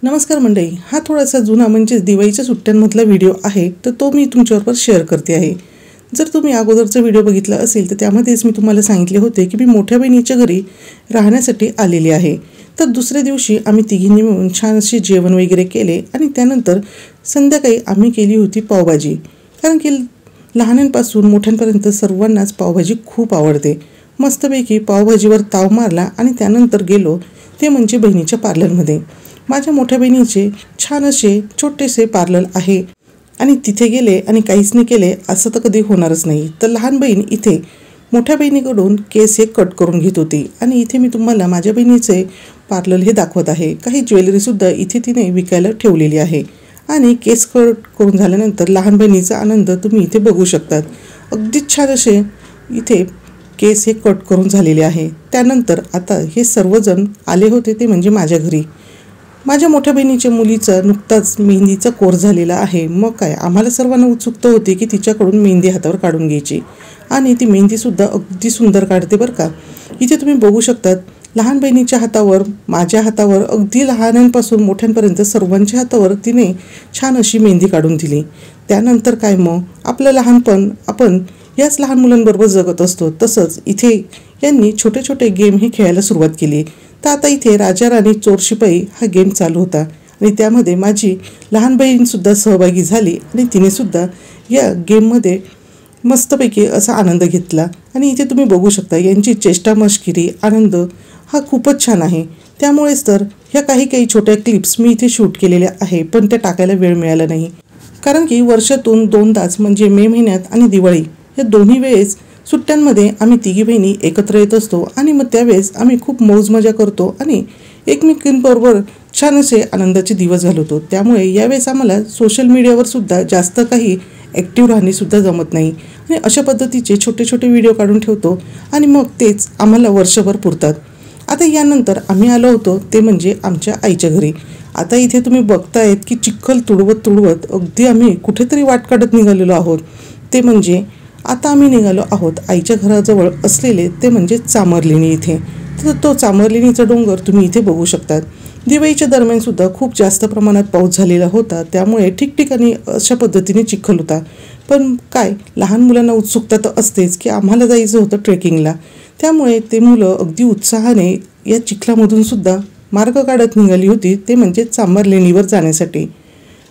नमस्कार मंडळी, हा थोडासा जुना म्हणजे दिवाळीच्या सुट्ट्यांमधला व्हिडिओ आहे, तर तो मी तुमच्याबरोबर शेअर करते आहे। जर तुम्ही अगोदरचा व्हिडिओ बघितला असेल तर त्यामध्येच मी तुम्हाला सांगितले होते की मी मोठ्या बहिणीच्या घरी राहण्यासाठी आलेली आहे। तर दुसऱ्या दिवशी आम्ही तिघींनी मिळून छान असे जेवण वगैरे केले आणि त्यानंतर संध्याकाळी आम्ही केली होती पावभाजी। कारण की लहानांपासून मोठ्यांपर्यंत सर्वांनाच पावभाजी खूप आवडते। मस्तपैकी पावभाजीवर ताव मारला आणि त्यानंतर गेलो ते म्हणजे बहिणीच्या पार्लरमध्ये। माझ्या मोठ्या बहिणीचे छान असे छोटेसे पार्लर आहे आणि तिथे गेले आणि काहीच नाही केले असं तर कधी होणारच नाही। तर लहान बहीण इथे मोठ्या बहिणीकडून केस हे कट करून घेत होती आणि इथे मी तुम्हाला माझ्या बहिणीचे पार्लर हे दाखवत आहे। काही ज्वेलरीसुद्धा इथे तिने विकायला ठेवलेली आहे आणि केस कट करून झाल्यानंतर लहान बहिणीचा आनंद तुम्ही इथे बघू शकतात। अगदी छान असे इथे केस हे कट करून झालेले आहे। त्यानंतर आता हे सर्वजण आले होते ते म्हणजे माझ्या घरी। माझ्या मोठ्या बहिणीच्या मुलीचा नुकताच मेहंदीचा कोर्स झालेला आहे। मग काय आम्हाला सर्वांना उत्सुकता होती की तिच्याकडून मेहंदी हातावर काढून घ्यायची आणि ती मेहंदीसुद्धा अगदी सुंदर काढते बरं का। इथे तुम्ही बघू शकतात लहान बहिणीच्या हातावर, माझ्या हातावर, अगदी लहानांपासून मोठ्यांपर्यंत सर्वांच्या हातावर तिने छान अशी मेहंदी काढून दिली। त्यानंतर काय मग आपलं लहानपण आपण याच लहान मुलांबरोबर जगत असतो, तसंच इथे यांनी छोटे छोटे गेम हे खेळायला सुरुवात केली। तर आता इथे राजा राणी चोर शिपाई हा गेम चालू होता आणि त्यामध्ये माझी लहान बहीणसुद्धा सहभागी झाली आणि तिनेसुद्धा या गेममध्ये मस्तपैकी असा आनंद घेतला। आणि इथे तुम्ही बघू शकता यांची चेष्टा मस्करी आनंद हा खूपच छान आहे। त्यामुळेच तर ह्या काही छोट्या क्लिप्स मी इथे शूट केलेल्या आहे, पण त्या टाकायला वेळ मिळाला नाही। कारण की वर्षातून दोनदाच म्हणजे मे महिन्यात आणि दिवाळी या दोन्ही वेळेस सुट्ट्यांमध्ये आम्ही तिघी बहिणी एकत्र येत असतो आणि मग त्यावेळेस आम्ही खूप मौज मजा करतो आणि एकमेकींबरोबर छान असे आनंदाचे दिवस घालवतो। त्यामुळे यावेळेस आम्हाला सोशल मीडियावर सुद्धा जास्त काही ॲक्टिव्ह राहणेसुद्धा जमत नाही आणि अशा पद्धतीचे छोटे छोटे व्हिडिओ काढून ठेवतो आणि मग तेच आम्हाला वर्षभर पुरतात। आता यानंतर आम्ही आलो होतो ते म्हणजे आमच्या आईच्या घरी। आता इथे तुम्ही बघतायत की चिखल तुडवत अगदी आम्ही कुठेतरी वाट काढत निघालेलो आहोत। ते म्हणजे आता आम्ही निघालो आहोत आईच्या घराजवळ असलेले ते म्हणजे चामरलेणी इथे। तर तो चामरलेणीचा डोंगर तुम्ही इथे बघू शकतात। दिवाळीच्या दरम्यानसुद्धा खूप जास्त प्रमाणात पाऊस झालेला होता, त्यामुळे ठिकठिकाणी अशा पद्धतीने चिखल होता। पण काय लहान मुलांना उत्सुकता तर असतेच की आम्हाला जायचं होतं ट्रेकिंगला, त्यामुळे ते मुलं अगदी उत्साहाने या चिखलामधून सुद्धा मार्ग काढत निघाली होती ते म्हणजे चामरलेणीवर जाण्यासाठी।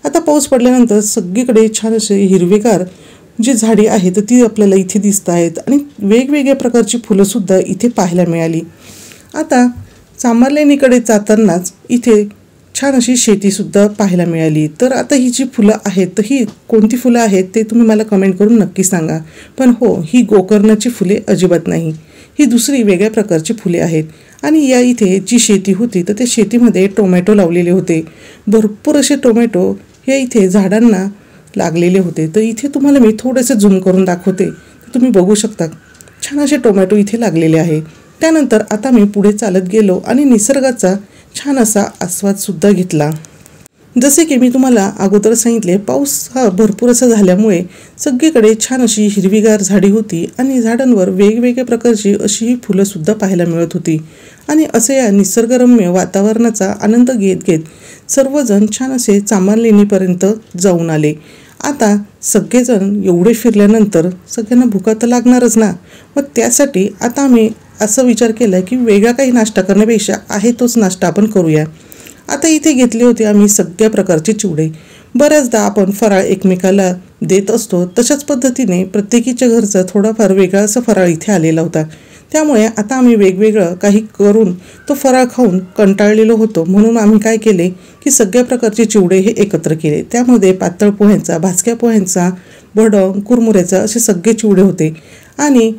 आता पाऊस पडल्यानंतर सगळीकडे छान असे हिरवेगार जी झाडी आहेत तर ती आपल्याला इथे दिसत आहेत आणि वेगवेगळ्या प्रकारची फुलंसुद्धा इथे पाहायला मिळाली। आता चामरलेणीकडे जातानाच इथे छान अशी शेतीसुद्धा पाहायला मिळाली। तर आता ही जी फुलं आहेत तर ही कोणती फुलं आहेत ते तुम्ही मला कमेंट करून नक्की सांगा। पण हो, ही गोकर्णाची फुले अजिबात नाही, ही दुसरी वेगळ्या प्रकारची फुले आहेत। आणि या इथे जी शेती होती तर त्या शेतीमध्ये टोमॅटो लावलेले होते। भरपूर असे टोमॅटो या इथे झाडांना लागलेले होते। तर इथे तुम्हाला मी थोडेसे झूम करून दाखवते, तर तुम्ही बघू शकता छान असे टोमॅटो इथे लागलेले आहे। त्यानंतर आता मी पुढे चालत गेलो आणि निसर्गाचा छान असा आस्वादसुद्धा घेतला। जसे की मी तुम्हाला अगोदर सांगितले, पाऊस हा भरपूर असा झाल्यामुळे सगळीकडे छान अशी हिरवीगार झाडी होती आणि झाडांवर वेगवेगळ्या प्रकारची अशी ही फुलंसुद्धा पाहायला मिळत होती। आणि असे या निसर्गरम्य वातावरणाचा आनंद घेत घेत सर्वजण छान असे चामरलेणीपर्यंत जाऊन आले। आता सगळेजण एवढे फिरल्यानंतर सगळ्यांना भुका तर लागणारच ना, मग त्यासाठी आता आम्ही असा विचार केला की वेगळा काही नाश्ता करण्यापेक्षा आहे तोच नाश्ता आपण करूया। आता इथे घेतले होते आम्ही सगळ्या प्रकारचे चिवडे। बऱ्याचदा आपण फराळ एकमेकाला देत असतो, तशाच पद्धतीने प्रत्येकीच्या घरचा थोडाफार वेगळा असा फराळ इथे आलेला होता। त्यामुळे आता आम्ही वेगवेगळं काही करून तो फराळ खाऊन कंटाळलेलो होतो, म्हणून आम्ही काय केले की सगळ्या प्रकारचे चिवडे हे एकत्र केले। त्यामध्ये पातळ पोह्यांचा, भाजक्या पोह्यांचा, भडंग, कुरमुऱ्याचा असे सगळे चिवडे होते आणि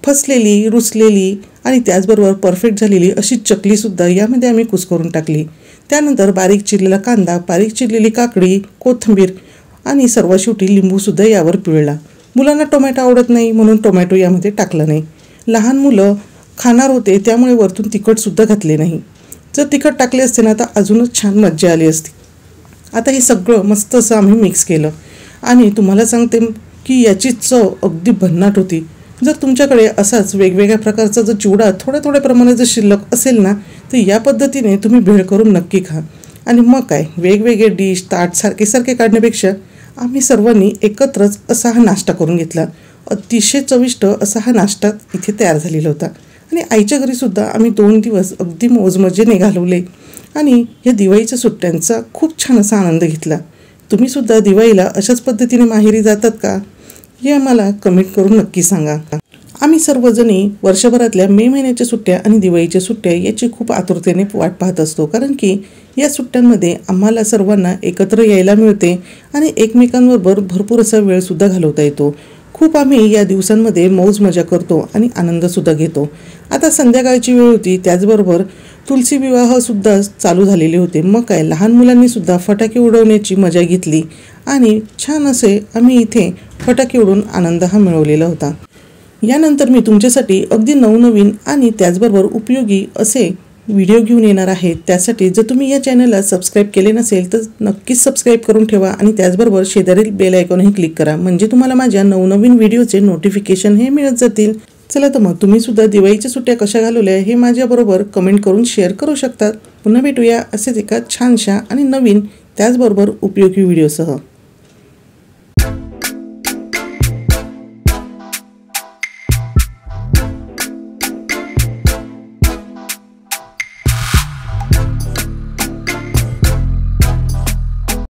फसलेली, रुसलेली आणि त्याचबरोबर परफेक्ट झालेली अशी चकलीसुद्धा यामध्ये आम्ही कुस्करून टाकली। त्यानंतर बारीक चिरलेला कांदा, बारीक चिरलेली काकडी, कोथिंबीर आणि सर्वात शेवटी लिंबूसुद्धा यावर पिळला। मुलांना टोमॅटो आवडत नाही म्हणून टोमॅटो यामध्ये टाकला नाही। लहान मुलं खाणार होते त्यामुळे वरतून तिखटसुद्धा घातले नाही। जर तिखट टाकले असते ना तर अजूनच छान मज्जा आली असती। आता हे सगळं मस्त असं आम्ही मिक्स केलं आणि तुम्हाला सांगते की याची चव अगदी भन्नाट होती। जर तुमच्याकडे असाच वेगवेगळ्या प्रकारचा जर चिवडा थोड्या प्रमाणात जर शिल्लक असेल ना तर या पद्धतीने तुम्ही भेळ करून नक्की खा। आणि मग काय, वेगवेगळे डिश ताट सारखे काढण्यापेक्षा आम्ही सर्वांनी एकत्रच असा हा नाश्ता करून घेतला. अतिशय चविष्ट असा हा नाश्ता इथे तयार झालेला होता. आणि आईच्या घरीसुद्धा आम्ही 2 दिवस अगदी मौजमजेने घालवले आणि या दिवाळीच्या सुट्ट्यांचा खूप छान असा आनंद घेतला. तुम्हीसुद्धा दिवाळीला अशाच पद्धतीने माहेरी जातात का, हे आम्हाला कमेंट करून नक्की सांगा. आम्ही सर्वजणी वर्षभरातल्या मे महिन्याच्या सुट्ट्या आणि दिवाळीच्या सुट्ट्या याची खूप आतुरतेने वाट पाहत असतो, कारण की या सुट्ट्यांमध्ये आम्हाला सर्वांना एकत्र यायला मिळते आणि एकमेकांबरोबर भरपूर असा वेळसुद्धा घालवता येतो. खूप आम्ही या दिवसांमध्ये मौज मजा करतो आणि आनंदसुद्धा घेतो. आता संध्याकाळची वेळ होती, त्याचबरोबर तुलसी विवाहसुद्धा चालू झालेले होते. मग काय, लहान मुलांनीसुद्धा फटाके उडवण्याची मजा घेतली आणि छान असे आम्ही इथे फटाके उडवून आनंद हा मिळवलेला होता. यानंतर मी तुमच्यासाठी अगदी नवनवीन आणि त्याचबरोबर उपयोगी असे व्हिडिओ घेऊन येणार आहे. त्यासाठी जर तुम्ही या चॅनलला सबस्क्राईब केले नसेल तर नक्कीच सबस्क्राईब करून ठेवा आणि त्याचबरोबर शेजारील बेल आयकॉनही क्लिक करा, म्हणजे तुम्हाला माझ्या नवनवीन व्हिडिओचे नोटिफिकेशन हे मिळत जातील. चला तर मग तुम्हीसुद्धा दिवाळीच्या सुट्ट्या कशा घालवल्या हे माझ्याबरोबर कमेंट करून शेअर करू शकतात. पुन्हा भेटूया असेच एका छानशा आणि नवीन त्याचबरोबर उपयोगी व्हिडिओसह.